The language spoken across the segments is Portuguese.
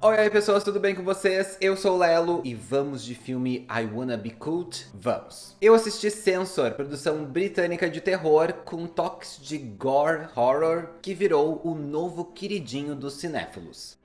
Oi, aí pessoas, tudo bem com vocês? Eu sou o Lelo e vamos de filme I Wanna Be Cult? Vamos! Eu assisti Censor, produção britânica de terror com toques de gore horror que virou o novo queridinho dos cinéfilos.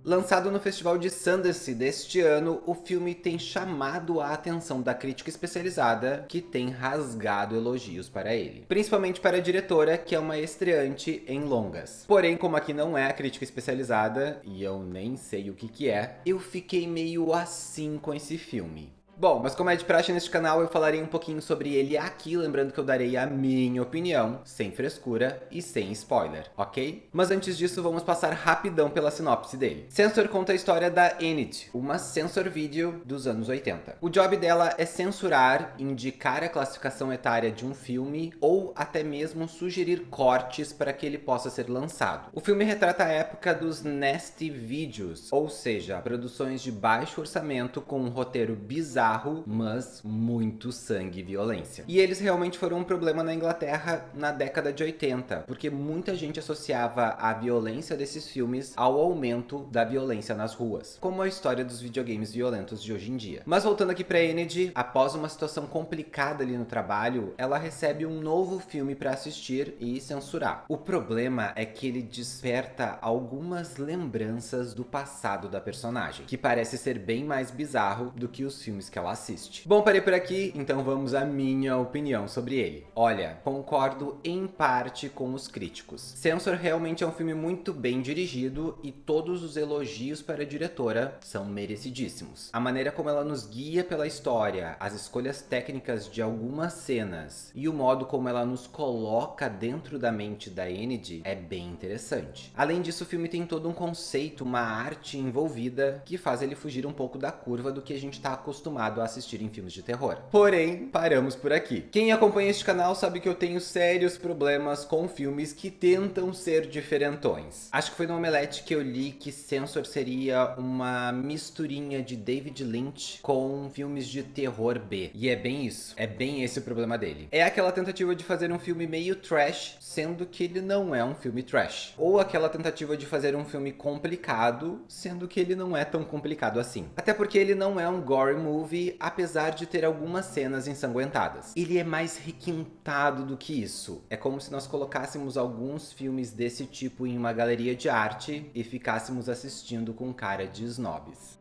Lançado no Festival de Sundance deste ano, o filme tem chamado a atenção da crítica especializada, que tem rasgado elogios para ele. Principalmente para a diretora, que é uma estreante em longas. Porém, como aqui não é a crítica especializada, e eu nem sei o que é, eu fiquei meio assim com esse filme. Bom, mas como é de praxe neste canal, eu falarei um pouquinho sobre ele aqui, lembrando que eu darei a minha opinião, sem frescura e sem spoiler, ok? Mas antes disso, vamos passar rapidão pela sinopse dele. Censor conta a história da Enid, uma censor video dos anos 80. O job dela é censurar, indicar a classificação etária de um filme ou até mesmo sugerir cortes para que ele possa ser lançado. O filme retrata a época dos nasty videos, ou seja, produções de baixo orçamento com um roteiro bizarro, mas muito sangue e violência. E eles realmente foram um problema na Inglaterra na década de 80, porque muita gente associava a violência desses filmes ao aumento da violência nas ruas, como a história dos videogames violentos de hoje em dia. Mas voltando aqui pra Enid, após uma situação complicada ali no trabalho, ela recebe um novo filme para assistir e censurar. O problema é que ele desperta algumas lembranças do passado da personagem, que parece ser bem mais bizarro do que os filmes que ela assiste. Bom, parei por aqui, então vamos à minha opinião sobre ele. Olha, concordo em parte com os críticos. Censor realmente é um filme muito bem dirigido e todos os elogios para a diretora são merecidíssimos. A maneira como ela nos guia pela história, as escolhas técnicas de algumas cenas e o modo como ela nos coloca dentro da mente da Enid é bem interessante. Além disso, o filme tem todo um conceito, uma arte envolvida que faz ele fugir um pouco da curva do que a gente está acostumado a assistir em filmes de terror. Porém, paramos por aqui. Quem acompanha este canal sabe que eu tenho sérios problemas com filmes que tentam ser diferentões. Acho que foi no Omelete que eu li que Censor seria uma misturinha de David Lynch com filmes de terror B. E é bem isso. É bem esse o problema dele. É aquela tentativa de fazer um filme meio trash, sendo que ele não é um filme trash. Ou aquela tentativa de fazer um filme complicado, sendo que ele não é tão complicado assim. Até porque ele não é um gore movie, apesar de ter algumas cenas ensanguentadas. Ele é mais requintado do que isso. É como se nós colocássemos alguns filmes desse tipo em uma galeria de arte e ficássemos assistindo com cara de snobs.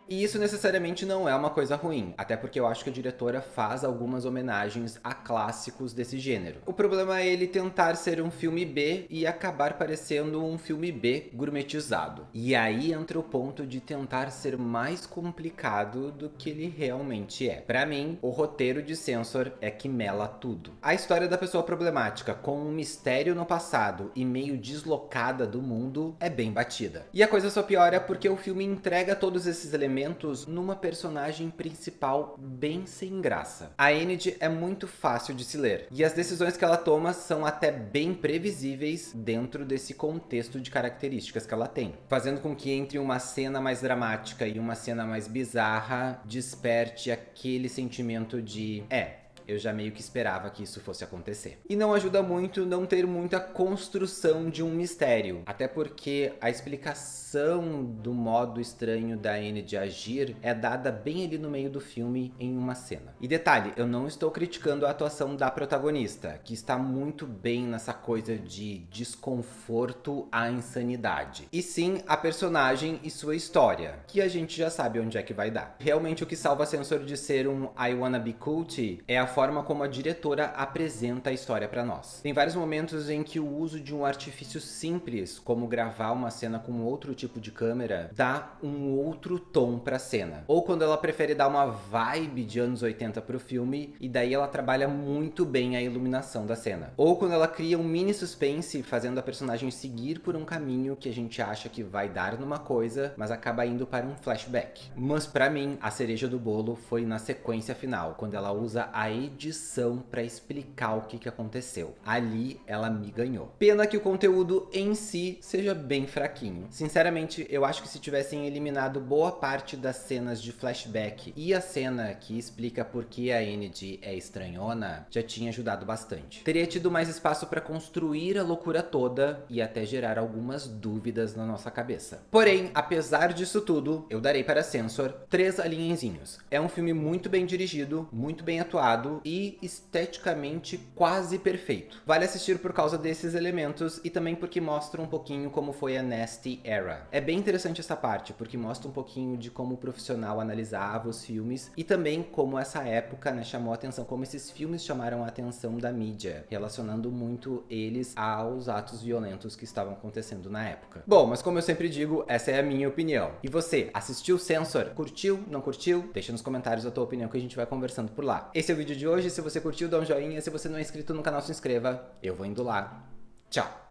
E isso necessariamente não é uma coisa ruim, até porque eu acho que a diretora faz algumas homenagens a clássicos desse gênero. O problema é ele tentar ser um filme B e acabar parecendo um filme B gourmetizado. E aí entra o ponto de tentar ser mais complicado do que ele realmente é. Pra mim, o roteiro de Censor é que mela tudo. A história da pessoa problemática, com um mistério no passado e meio deslocada do mundo, é bem batida. E a coisa só piora porque o filme entrega todos esses elementos numa personagem principal bem sem graça. A Enid é muito fácil de se ler, e as decisões que ela toma são até bem previsíveis dentro desse contexto de características que ela tem, fazendo com que entre uma cena mais dramática e uma cena mais bizarra desperte aquele sentimento de eu já meio que esperava que isso fosse acontecer. E não ajuda muito não ter muita construção de um mistério, até porque a explicação do modo estranho da Enid agir é dada bem ali no meio do filme em uma cena. E detalhe, eu não estou criticando a atuação da protagonista, que está muito bem nessa coisa de desconforto à insanidade. E sim, a personagem e sua história, que a gente já sabe onde é que vai dar. Realmente o que salva Censor de ser um I Wanna Be Cult é a forma como a diretora apresenta a história para nós. Tem vários momentos em que o uso de um artifício simples, como gravar uma cena com outro tipo de câmera, dá um outro tom para a cena. Ou quando ela prefere dar uma vibe de anos 80 pro filme, e daí ela trabalha muito bem a iluminação da cena. Ou quando ela cria um mini suspense, fazendo a personagem seguir por um caminho que a gente acha que vai dar numa coisa, mas acaba indo para um flashback. Mas para mim, a cereja do bolo foi na sequência final, quando ela usa a edição pra explicar o que aconteceu. Ali ela me ganhou. Pena que o conteúdo em si seja bem fraquinho. Sinceramente, eu acho que se tivessem eliminado boa parte das cenas de flashback e a cena que explica por que a Enid é estranhona, já tinha ajudado bastante. Teria tido mais espaço pra construir a loucura toda e até gerar algumas dúvidas na nossa cabeça. Porém, apesar disso tudo, eu darei para Censor 3 alinhenzinhos. É um filme muito bem dirigido, muito bem atuado e esteticamente quase perfeito. Vale assistir por causa desses elementos e também porque mostra um pouquinho como foi a Nasty Era. É bem interessante essa parte, porque mostra um pouquinho de como o profissional analisava os filmes e também como essa época, né, chamou a atenção, como esses filmes chamaram a atenção da mídia, relacionando muito eles aos atos violentos que estavam acontecendo na época. Bom, mas como eu sempre digo, essa é a minha opinião. E você, assistiu Censor? Curtiu? Não curtiu? Deixa nos comentários a tua opinião que a gente vai conversando por lá. Esse é o vídeo de hoje. Se você curtiu, dá um joinha. Se você não é inscrito no canal, se inscreva. Eu vou indo lá. Tchau!